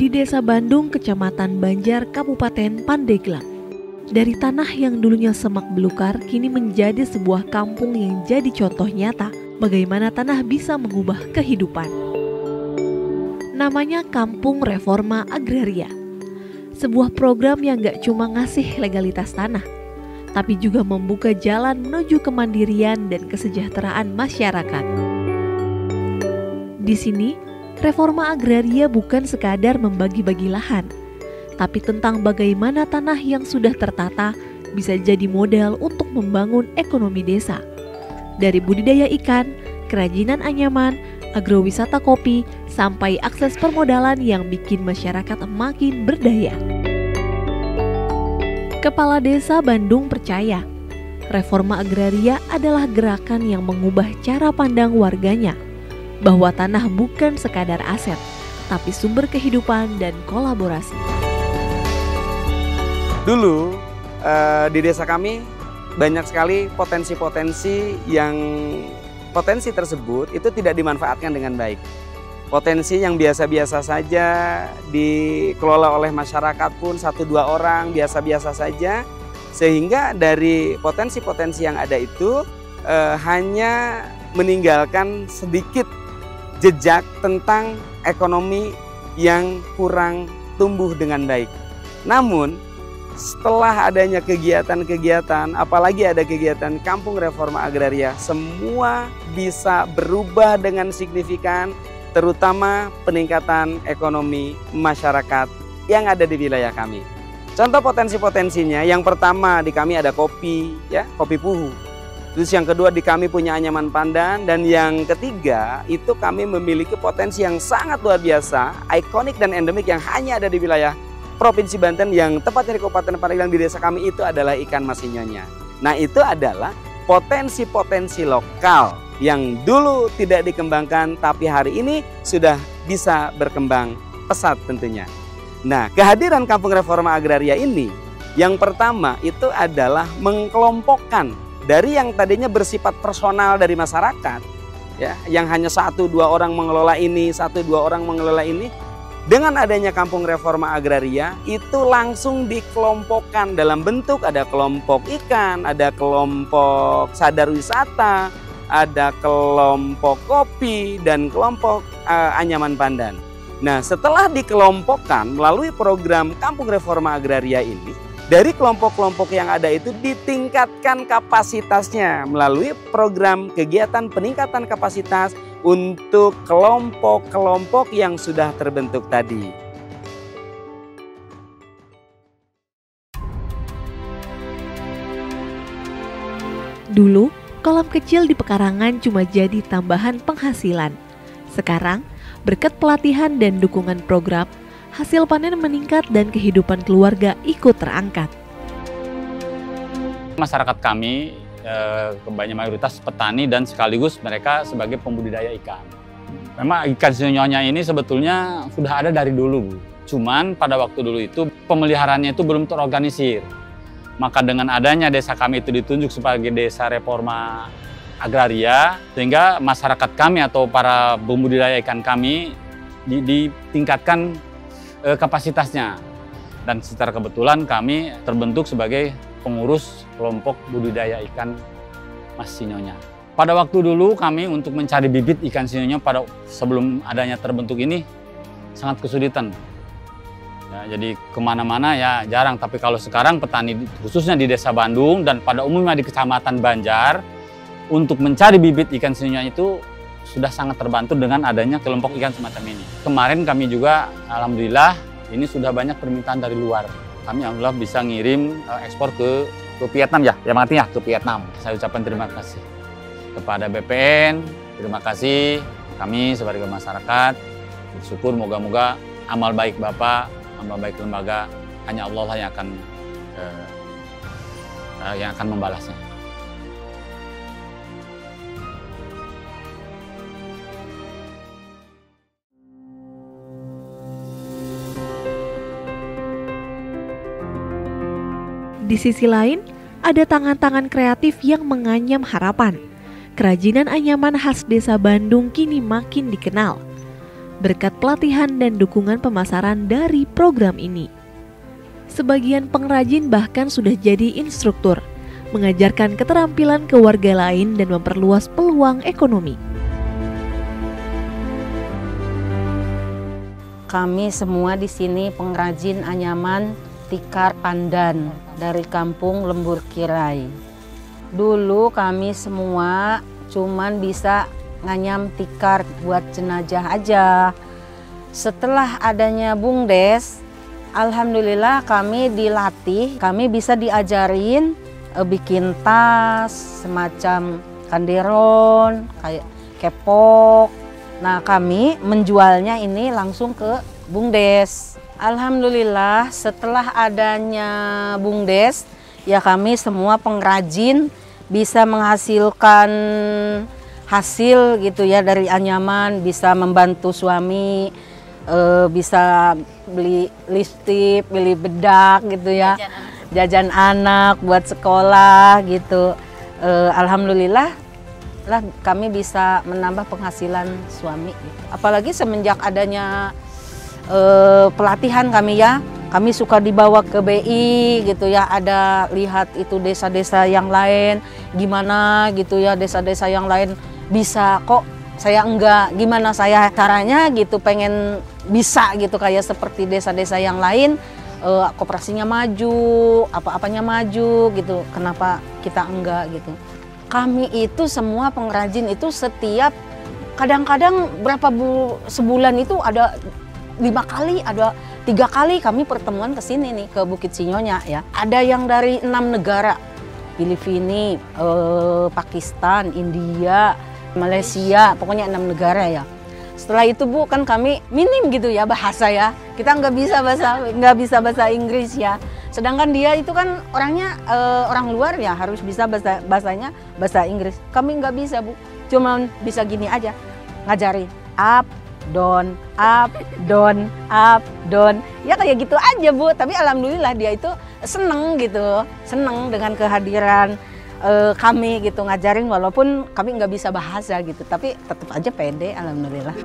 di Desa Bandung, Kecamatan Banjar, Kabupaten Pandeglang. Dari tanah yang dulunya semak belukar, kini menjadi sebuah kampung yang jadi contoh nyata bagaimana tanah bisa mengubah kehidupan. Namanya Kampung Reforma Agraria. Sebuah program yang gak cuma ngasih legalitas tanah, tapi juga membuka jalan menuju kemandirian dan kesejahteraan masyarakat. Di sini, reforma agraria bukan sekadar membagi-bagi lahan, tapi tentang bagaimana tanah yang sudah tertata bisa jadi modal untuk membangun ekonomi desa. Dari budidaya ikan, kerajinan anyaman, agrowisata kopi, sampai akses permodalan yang bikin masyarakat makin berdaya. Kepala Desa Bandung percaya, reforma agraria adalah gerakan yang mengubah cara pandang warganya, bahwa tanah bukan sekadar aset, tapi sumber kehidupan dan kolaborasi. Dulu di desa kami banyak sekali potensi-potensi yang potensi tersebut itu tidak dimanfaatkan dengan baik. Potensi yang biasa-biasa saja dikelola oleh masyarakat pun 1-2 orang biasa-biasa saja, sehingga dari potensi-potensi yang ada itu hanya meninggalkan sedikit jejak tentang ekonomi yang kurang tumbuh dengan baik. Namun setelah adanya kegiatan-kegiatan, apalagi ada kegiatan Kampung Reforma Agraria, semua bisa berubah dengan signifikan, terutama peningkatan ekonomi masyarakat yang ada di wilayah kami. Contoh potensi-potensinya, yang pertama di kami ada kopi, ya, kopi puhu. Terus yang kedua di kami punya anyaman pandan, dan yang ketiga itu kami memiliki potensi yang sangat luar biasa, ikonik dan endemik yang hanya ada di wilayah Provinsi Banten, yang tepatnya di Kabupaten Pandeglang di desa kami itu adalah ikan masinyonya. Nah, itu adalah potensi-potensi lokal yang dulu tidak dikembangkan tapi hari ini sudah bisa berkembang pesat tentunya. Nah, kehadiran Kampung Reforma Agraria ini yang pertama itu adalah mengkelompokkan dari yang tadinya bersifat personal dari masyarakat, ya, yang hanya 1-2 orang mengelola ini, 1-2 orang mengelola ini. Dengan adanya Kampung Reforma Agraria itu langsung dikelompokkan dalam bentuk ada kelompok ikan, ada kelompok sadar wisata, ada kelompok kopi, dan kelompok anyaman pandan. Nah, setelah dikelompokkan melalui program Kampung Reforma Agraria ini, dari kelompok-kelompok yang ada itu ditingkatkan kapasitasnya melalui program kegiatan peningkatan kapasitas untuk kelompok-kelompok yang sudah terbentuk tadi. Dulu, kolam kecil di pekarangan cuma jadi tambahan penghasilan. Sekarang, berkat pelatihan dan dukungan program, hasil panen meningkat dan kehidupan keluarga ikut terangkat. Masyarakat kami kebanyakan mayoritas petani dan sekaligus mereka sebagai pembudidaya ikan. Memang ikan sinyonya ini sebetulnya sudah ada dari dulu, cuman pada waktu dulu itu pemeliharaannya itu belum terorganisir. Maka dengan adanya desa kami itu ditunjuk sebagai desa reforma agraria, sehingga masyarakat kami atau para pembudidaya ikan kami ditingkatkan kapasitasnya. Dan secara kebetulan kami terbentuk sebagai pengurus kelompok budidaya ikan Mas Sinyonya. Pada waktu dulu kami untuk mencari bibit ikan sinyonya pada sebelum adanya terbentuk ini sangat kesulitan. Ya, jadi kemana-mana ya jarang, tapi kalau sekarang petani khususnya di Desa Bandung dan pada umumnya di Kecamatan Banjar untuk mencari bibit ikan sinyonya itu sudah sangat terbantu dengan adanya kelompok ikan semacam ini. Kemarin kami juga alhamdulillah ini sudah banyak permintaan dari luar. Kami alhamdulillah bisa ngirim ekspor ke Vietnam ya artinya ke Vietnam. Saya ucapkan terima kasih kepada BPN, terima kasih kami sebagai masyarakat. Bersyukur moga-moga amal baik Bapak, amal baik lembaga, hanya Allah lah yang akan membalasnya. Di sisi lain, ada tangan-tangan kreatif yang menganyam harapan. Kerajinan anyaman khas Desa Bandung kini makin dikenal. berkat pelatihan dan dukungan pemasaran dari program ini. Sebagian pengrajin bahkan sudah jadi instruktur, mengajarkan keterampilan ke warga lain dan memperluas peluang ekonomi. Kami semua di sini pengrajin anyaman tikar pandan dari kampung Lembur Kirai. Dulu kami semua cuman bisa nganyam tikar buat jenazah aja. Setelah adanya BUMDes, alhamdulillah kami dilatih, kami bisa diajarin bikin tas, semacam kanderon, kayak kepok. Nah, kami menjualnya ini langsung ke BUMDes. Alhamdulillah setelah adanya BUMDes, ya kami semua pengrajin bisa menghasilkan hasil gitu ya dari anyaman, bisa membantu suami, bisa beli lipstik, beli bedak gitu ya, jajan anak buat sekolah gitu. Alhamdulillah lah kami bisa menambah penghasilan suami gitu. Apalagi semenjak adanya pelatihan kami ya, kami suka dibawa ke BI gitu ya, ada lihat itu desa-desa yang lain gimana gitu ya, desa-desa yang lain bisa kok saya enggak, gimana saya caranya gitu, pengen bisa gitu kayak seperti desa-desa yang lain, koperasinya maju, apa-apanya maju gitu, kenapa kita enggak gitu. Kami itu semua pengrajin itu setiap kadang-kadang sebulan itu ada 5 kali, ada 3 kali kami pertemuan ke sini nih, ke Bukit Sinyonya ya. Ada yang dari 6 negara, Filipina, Pakistan, India, Malaysia, pokoknya 6 negara ya. Setelah itu Bu, kan kami minim gitu ya bahasa ya, kita nggak bisa bahasa Inggris ya. Sedangkan dia itu kan orangnya orang luar ya, harus bisa bahasa Inggris. Kami nggak bisa Bu, cuma bisa gini aja, ngajarin up, down, up, down, up, down. Ya kayak gitu aja Bu, tapi alhamdulillah dia itu seneng gitu, seneng dengan kehadiran kami gitu ngajarin, walaupun kami nggak bisa bahasa gitu, tapi tetap aja pede, alhamdulillah.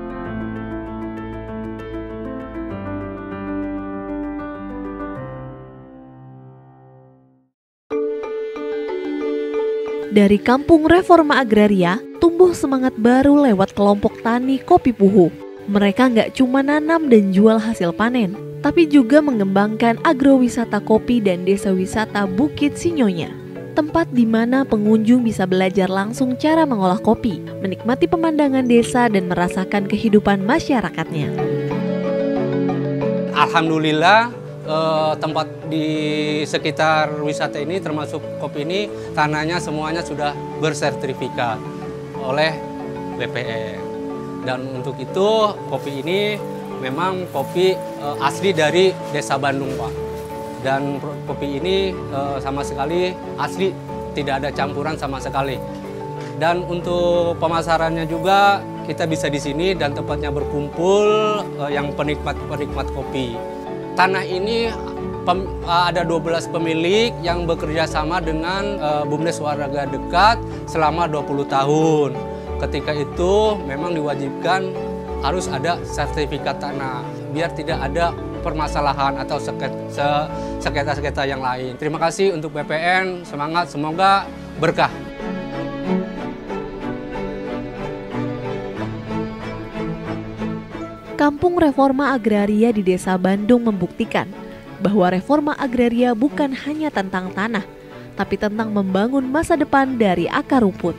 Dari Kampung Reforma Agraria, tumbuh semangat baru lewat kelompok tani kopi Puhu. Mereka nggak cuma nanam dan jual hasil panen, tapi juga mengembangkan agrowisata kopi dan desa wisata Bukit Sinyonya. Tempat di mana pengunjung bisa belajar langsung cara mengolah kopi, menikmati pemandangan desa dan merasakan kehidupan masyarakatnya. Alhamdulillah tempat di sekitar wisata ini termasuk kopi ini tanahnya semuanya sudah bersertifikat oleh BPN. Dan untuk itu kopi ini memang kopi asli dari Desa Bandung Pak. Dan kopi ini sama sekali asli, tidak ada campuran sama sekali. Dan untuk pemasarannya juga kita bisa di sini dan tempatnya berkumpul yang penikmat kopi. Tanah ini ada 12 pemilik yang bekerja sama dengan BUMDes Warga Dekat selama 20 tahun. Ketika itu memang diwajibkan harus ada sertifikat tanah biar tidak ada permasalahan atau sengketa-sengketa yang lain. Terima kasih untuk BPN, semangat, semoga berkah. Kampung Reforma Agraria di Desa Bandung membuktikan bahwa reforma agraria bukan hanya tentang tanah, tapi tentang membangun masa depan dari akar rumput.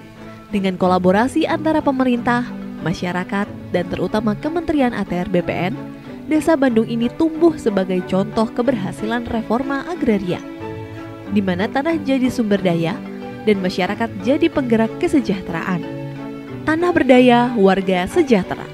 Dengan kolaborasi antara pemerintah, masyarakat, dan terutama Kementerian ATR BPN, Desa Bandung ini tumbuh sebagai contoh keberhasilan reforma agraria, di mana tanah jadi sumber daya dan masyarakat jadi penggerak kesejahteraan. Tanah berdaya, warga sejahtera.